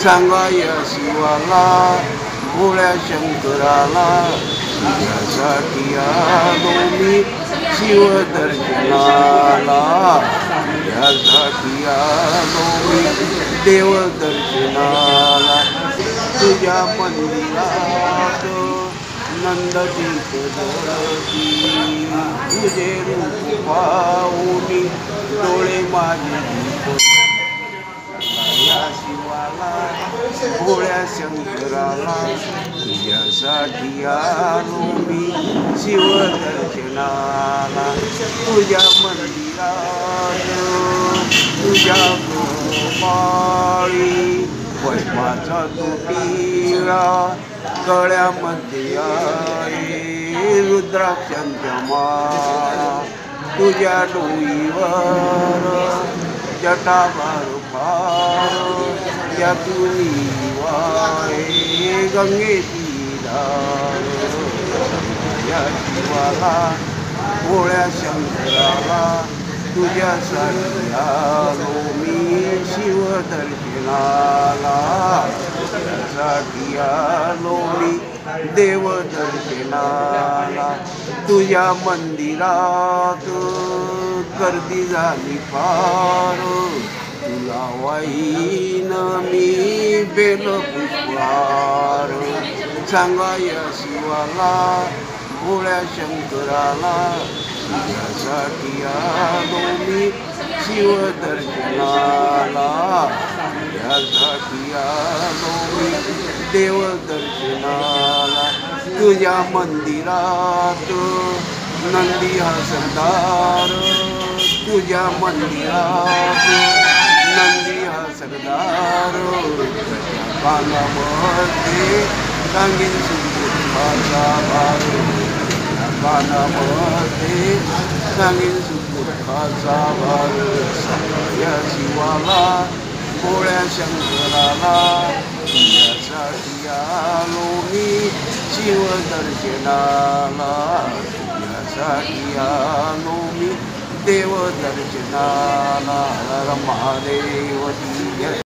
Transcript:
सांगाया शिवाला भोळ्या शंकराला तुझ्यासाठी आलो मी शिवदर्शनाला तुझ्यासाठी आलो मी देवदर्शनाला तुझ्या मंदिरात नंददीप जळती तुझे रूप पाहुनी डोळे माझे दीप या शिवाला भोळ्या शंकराला तुझ्यासाठी आलो मी शिवदर्शनाला तुझ्या मंदिरात तुझ्या माळी वैमाचा तुटीला गळ्यामध्ये आहे रुद्राक्षांच्या माळा तुझ्या डोईवर जटाभार फार यातून वाहे गंगेची धार या शिवाला भोळ्या शंकराला तुझ्यासाठी आलो मी शिवदर्शनाला तुझ्यासाठी आलो मी देवदर्शनाला तुझ्या मंदिरात गर्दी झाली फार तुला वाईन मी बेलपुष्पहार सांगाया शिवाला भोळ्या शंकराला तुझ्यासाठी आलो मी शिवदर्शनाला तुझ्यासाठी आलो मी देवदर्शनाला तुझ्या मंदिरात नंदी हा सरदार तुझ्या मंदिरात नंदी हा सरदार कानामध्ये सांगेन सुखा भार कानामध्ये सांगेन सुखाचा भार सांगाया शिवाला भोळ्या शंकराला तुझ्यासाठी आलो मी शिवदर्शनाला तुझ्यासाठी आलो मी देवदर्शनाला महादेव